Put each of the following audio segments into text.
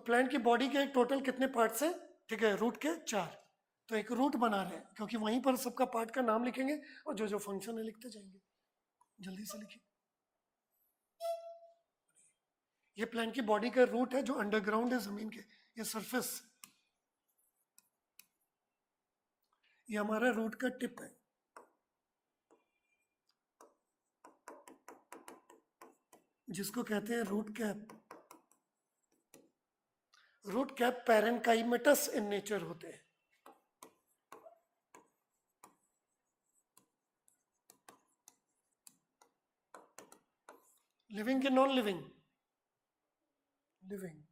Plant की body के total कितने पार्ट्स हैं? ठीक है, रूट के 4। तो एक रूट बना रहे हैं, क्योंकि वहीं पर सबका पार्ट का नाम लिखेंगे और जो जो फंक्शन है लिखते जाएंगे। जल्दी से लिखिए। ये प्लांट की बॉडी का रूट है जो अंडरग्राउंड है जमीन के, ये सरफेस, ये हमारा रूट का टिप है। जिसको कहते हैं root cap. Root cap parenchymatous in nature होते हैं। लिविंग के नॉन लिविंग? लिविंग।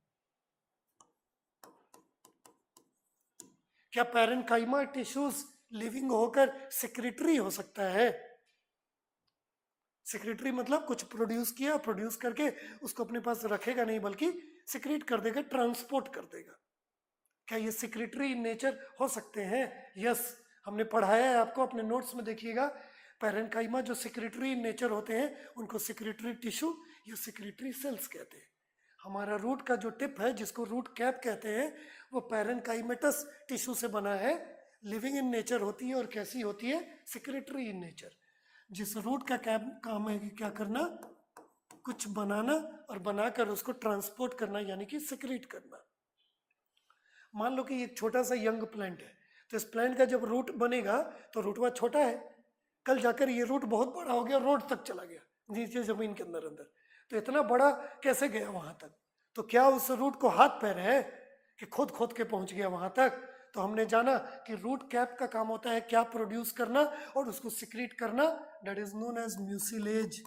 क्या पैरेनकाइमा टिश्यूज लिविंग होकर सेक्रेटरी हो सकता है? सेक्रेटरी मतलब कुछ प्रोड्यूस किया, प्रोड्यूस करके उसको अपने पास रखेगा नहीं, बल्कि सिक्रीट कर देगा, ट्रांसपोर्ट कर देगा। क्या ये सेक्रेटरी इन नेचर हो सकते हैं? यस, हमने पढ़ाया है आपको, अपने नोट्स में देखिएगा। पैरेनकाइमा जो सेक्रेटरी इन नेचर होते हैं उनको सेक्रेटरी टिश्यू या सेक्रेटरी सेल्स कहते हैं। हमारा रूट का जो टिप है, जिसको रूट कैप कहते हैं, वो पैरेनकाइमेटस टिश्यू से बना है, लिविंग इन नेचर होती है। और कैसी होती है? Secretary in nature. जिस रूट का काम है कि क्या करना, कुछ बनाना और बनाकर उसको ट्रांसपोर्ट करना, यानी कि सिक्रीट करना। मान लो कि एक छोटा सा यंग प्लांट है, तो इस प्लांट का जब रूट बनेगा तो रूट वह छोटा है, कल जाकर ये रूट बहुत बड़ा हो गया, रोड तक चला गया, नीचे जमीन के अंदर अंदर। तो इतना बड़ा कैसे गया वहां तक? तो क्या उस रूट को हाथ पैर है कि खुद खोद के पहुंच गया वहां तक? तो हमने जाना कि रूट कैप का काम होता है क्या प्रोड्यूस करना और उसको सिक्रीट करना, that is known as mucilage.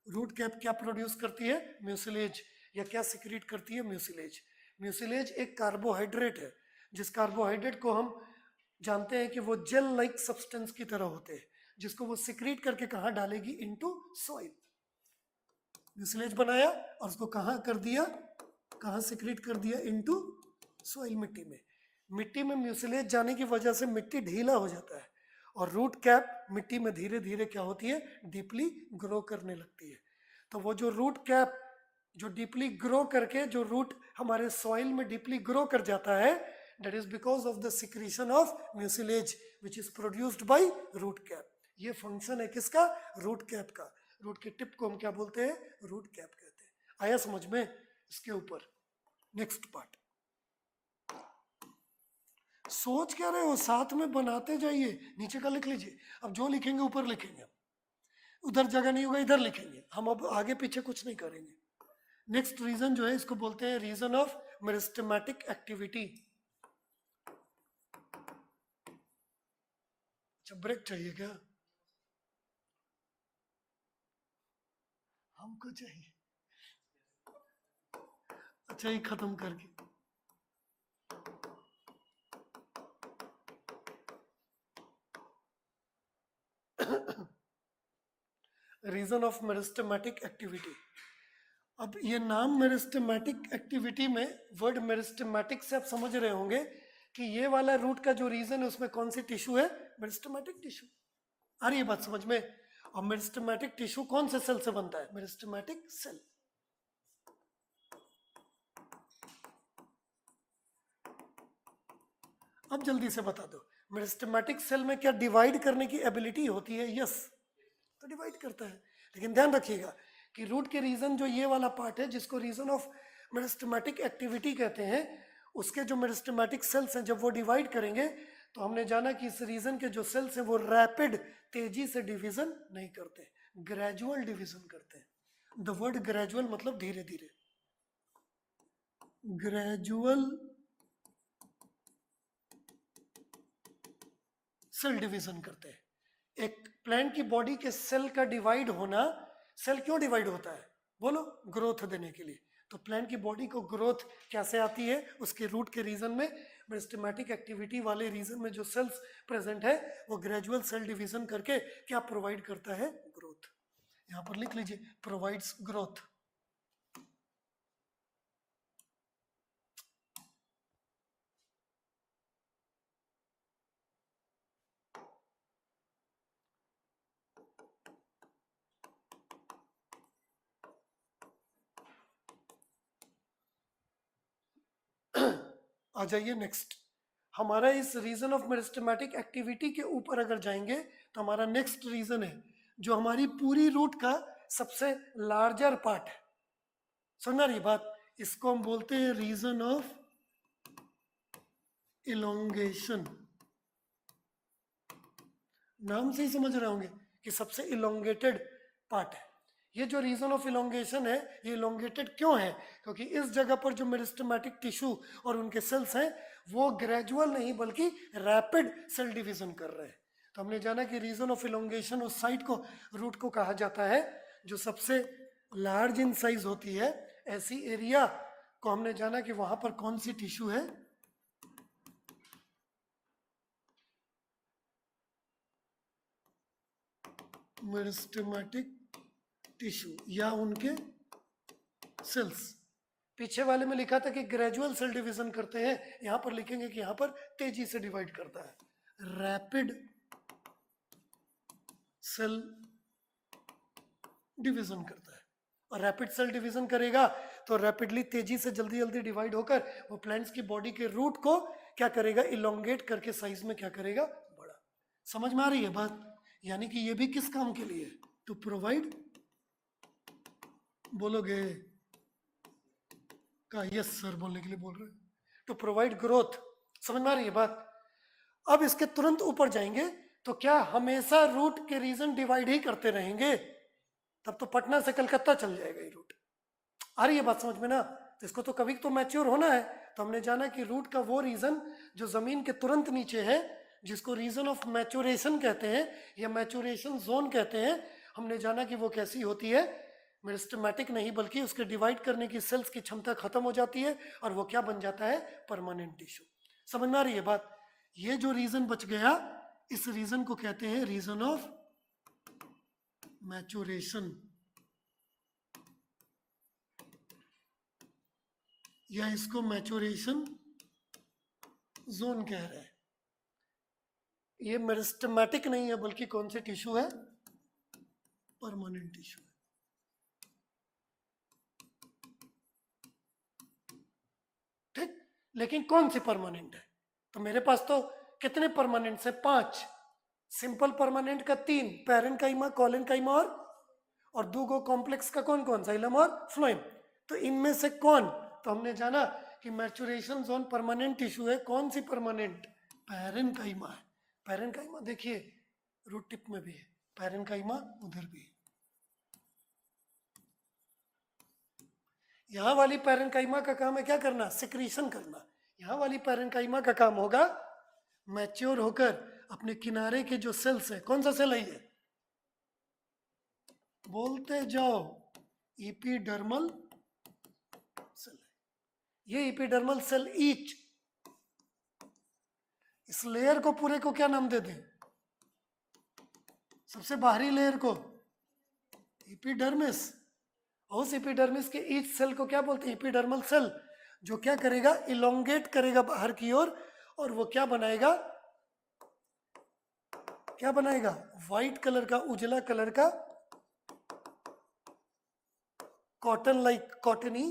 Root cap क्या प्रोड्यूस करती है? म्यूसिलेज। या क्या सिक्रीट करती है? म्यूसिलेज। म्यूसिलेज एक कार्बोहाइड्रेट है, जिस कार्बोहाइड्रेट को हम जानते हैं कि वो जेल लाइक सब्सटेंस की तरह होते हैं, जिसको वो सिक्रीट करके कहाँ डालेगी? Into soil. म्यूसिलेज बनाया और उसको कहाँ कर दिया? कहाँ सिक्रीट कर दिया? इनटू सॉइल, मिट्टी में। मिट्टी में म्यूसिलेज जाने की वजह से मिट्टी ढीला हो जाता है और रूट कैप मिट्टी में धीरे धीरे क्या होती है? डीपली ग्रो करने लगती है। तो वो जो रूट कैप जो डीपली ग्रो करके जो रूट हमारे सॉइल में डीपली ग्रो कर जाता है, that is because of the secretion of mucilage which is produced by root cap। ये फंक्शन है किसका? रूट कैप का। रूट के टिप को हम क्या बोलते हैं? रूट कैप कहते हैं। आया समझ में? इसके ऊपर नेक्स्ट पार्ट। सोच क्या रहे हो? साथ में बनाते जाइए, नीचे का लिख लीजिए। अब जो लिखेंगे ऊपर लिखेंगे, उधर जगह नहीं होगा, इधर लिखेंगे। हम अब आगे पीछे कुछ नहीं करेंगे। नेक्स्ट रीजन जो है, इसको बोलते हैं रीजन ऑफ मेरिस्टेमेटिक एक्टिविटी। अच्छा, ब्रेक चाहिए क्या? हमको चाहिए। अच्छा, ये खत्म करके रीजन ऑफ मेरिस्टेमेटिक एक्टिविटी। अब ये नाम मेरिस्टेमेटिक एक्टिविटी में वर्ड मेरिस्टेमेटिक से आप समझ रहे होंगे कि ये वाला रूट का जो रीजन है उसमें कौन सी टिश्यू है? Meristematic tissue. आ रही है बात समझ में? और मेरिस्टेमेटिक टिश्यू कौन से सेल से बनता है? Meristematic cell. अब जल्दी से बता दो, मेरिस्टेमेटिक सेल में क्या डिवाइड करने की एबिलिटी होती है? यस, तो डिवाइड करता है। लेकिन ध्यान रखिएगा कि रूट के रीजन जो ये वाला पार्ट है, जिसको रीजन ऑफ मेरिस्टेमेटिक एक्टिविटी कहते हैं, उसके जो मेरिस्टेमेटिक सेल्स हैं जब वो डिवाइड करेंगे, तो हमने जाना कि इस रीजन के जो सेल्स हैं वो रैपिड, तेजी से डिवीजन नहीं करते, ग्रेजुअल डिवीजन करते हैं। द वर्ड ग्रेजुअल मतलब धीरे धीरे, ग्रेजुअल सेल डिवीजन करते हैं। एक प्लांट की बॉडी के सेल का डिवाइड होना, सेल क्यों डिवाइड होता है? बोलो, ग्रोथ देने के लिए। तो प्लांट की बॉडी को ग्रोथ कैसे आती है? उसके रूट के रीजन में, मेरिस्टेमेटिक एक्टिविटी वाले रीजन में जो सेल्स प्रेजेंट है वो ग्रेजुअल सेल डिवीजन करके क्या प्रोवाइड करता है? ग्रोथ। यहां पर लिख लीजिए, प्रोवाइड्स ग्रोथ। आ जाइए नेक्स्ट। हमारा इस रीजन ऑफ मेरिस्टेमेटिक एक्टिविटी के ऊपर अगर जाएंगे तो हमारा नेक्स्ट रीजन है जो हमारी पूरी रूट का सबसे लार्जर पार्ट है। सुनना रही बात, इसको हम बोलते हैं रीजन ऑफ इलोंगेशन। नाम से ही समझ रहे होंगे कि सबसे इलोंगेटेड पार्ट है। ये जो रीजन ऑफ इलोंगेशन है, ये इलोंगेटेड क्यों है? क्योंकि इस जगह पर जो मेरिस्टेमेटिक टिश्यू और उनके सेल्स हैं वो ग्रेजुअल नहीं बल्कि रैपिड सेल डिवीजन कर रहे हैं। तो हमने जाना कि रीजन ऑफ इलोंगेशन उस साइट को, रूट को कहा जाता है जो सबसे लार्ज इन साइज होती है। ऐसी एरिया को हमने जाना कि वहां पर कौन सी टिश्यू है, मेरिस्टेमेटिक टिश्यू या उनके सेल्स। पीछे वाले में लिखा था कि ग्रेजुअल सेल डिवीजन करते हैं, यहां पर लिखेंगे कि यहां पर तेजी से डिवाइड करता है। रैपिड सेल डिवीजन करता है, और रैपिड सेल डिवीजन करेगा तो रैपिडली तेजी से जल्दी जल्दी डिवाइड होकर वो प्लांट्स की बॉडी के रूट को क्या करेगा, इलोंगेट करके साइज में क्या करेगा, बड़ा। समझ में आ रही है बात? यानी कि ये भी किस काम के लिए? टू प्रोवाइड, बोलोगे का यस सर बोलने के लिए बोल रहे हैं, टू प्रोवाइड ग्रोथ। समझ में आ रही है बात? अब इसके तुरंत ऊपर जाएंगे तो क्या हमेशा रूट के रीजन डिवाइड ही करते रहेंगे? तब तो पटना से कलकत्ता चल जाएगा ये रूट। आ रही है बात समझ में ना? तो इसको तो कभी तो मैच्योर होना है। तो हमने जाना कि रूट का वो रीजन जो जमीन के तुरंत नीचे है, जिसको रीजन ऑफ मैच्योरेशन कहते हैं या मैच्योरेशन जोन कहते हैं, हमने जाना कि वो कैसी होती है, मेरिस्टेमेटिक नहीं बल्कि उसके डिवाइड करने की सेल्स की क्षमता खत्म हो जाती है और वो क्या बन जाता है, परमानेंट टिश्यू। समझ में आ रही है बात? ये जो रीजन बच गया, इस रीजन को कहते हैं रीजन ऑफ मैच्योरेशन, या इसको मैच्योरेशन जोन कह रहे हैं। ये मेरिस्टेमेटिक नहीं है बल्कि कौन से टिश्यू है, परमानेंट टिश्यू है। ठीक, लेकिन कौन सी परमानेंट है? तो मेरे पास तो कितने परमानेंट है, 5। सिंपल परमानेंट का 3, पैरेन्काइमा, कोलेनकाइमा और 2 कॉम्प्लेक्स का कौन कौन सा, इलम और फ्लोएम। तो इनमें से कौन? तो हमने जाना कि मैच्योरेशन जोन परमानेंट टिश्यू है। कौन सी परमानेंट? पैरेन्काइमा है। पैरेन्काइमा देखिए रूट टिप में भी है, पैरेन्काइमा उधर भी है। यहां वाली पैरेन्काइमा का काम है क्या करना, सिक्रीशन करना। यहां वाली पैरेन्काइमा का काम होगा मैच्योर होकर अपने किनारे के जो सेल्स है, कौन सा सेल है ये, बोलते जाओ, इपीडर्मल सेल है ये। इपीडर्मल सेल ईच, इस लेयर को पूरे को क्या नाम दे दें, सबसे बाहरी लेयर को इपीडर्मिस। उस इपीडर्मिस के ईच सेल को क्या बोलते हैं, इपीडर्मल सेल, जो क्या करेगा, इलोंगेट करेगा बाहर की ओर, और वो क्या बनाएगा, क्या बनाएगा, व्हाइट कलर का, उजला कलर का, कॉटन लाइक, कॉटनी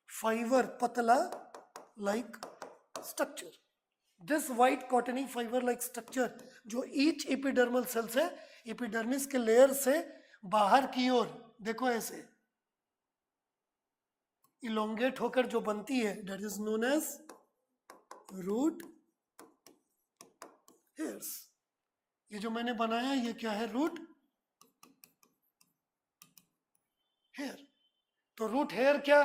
फाइबर, पतला like structure. This white cottony fibre like structure जो ईच एपिडर्मल सेल्स है, एपिडर्मिस के लेयर से बाहर की ओर देखो ऐसे इलोंगेट होकर जो बनती है, that is known as root hairs. ये जो मैंने बनाया ये क्या है, रूट हेयर। तो रूट हेयर क्या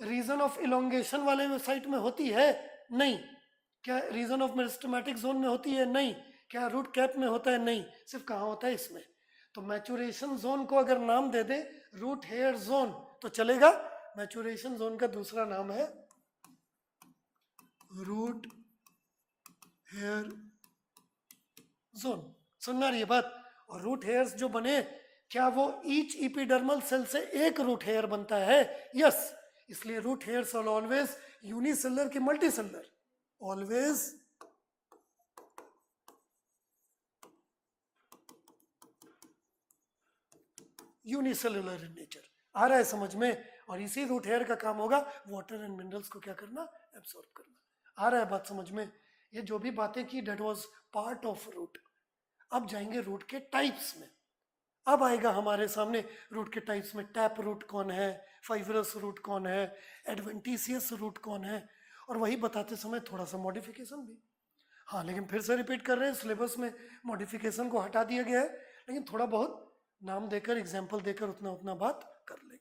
रीजन ऑफ इलोंगेशन वाले साइट में होती है? नहीं। क्या रीजन ऑफ मेरिस्टेमेटिक जोन में होती है? नहीं। क्या रूट कैप में होता है? नहीं। सिर्फ कहाँ होता है, इसमें। तो मैच्योरेशन जोन को अगर नाम दे दे रूट हेयर जोन तो चलेगा। मैच्योरेशन जोन का दूसरा नाम है रूट हेयर जोन। सुनना रही है बात? और रूट हेयर्स जो बने, क्या वो ईच इपीडर्मल सेल से एक रूट हेयर बनता है? यस। इसलिए root hairs are always unicellular की multicellular, always unicellular in nature. आ रहा है समझ में? और इसी रूट हेयर का काम होगा वाटर एंड मिनरल्स को क्या करना, एब्सॉर्ब करना। आ रहा है बात समझ में? ये जो भी बातें की that was part of root. अब जाएंगे रूट के टाइप्स में। अब आएगा हमारे सामने रूट के टाइप्स में टैप रूट कौन है, फाइबरस रूट कौन है, एडवेंटिशियस रूट कौन है, और वही बताते समय थोड़ा सा मॉडिफिकेशन भी। हाँ लेकिन फिर से रिपीट कर रहे हैं, सिलेबस में मॉडिफिकेशन को हटा दिया गया है, लेकिन थोड़ा बहुत नाम देकर एग्जाम्पल देकर उतना उतना बात कर लेंगे।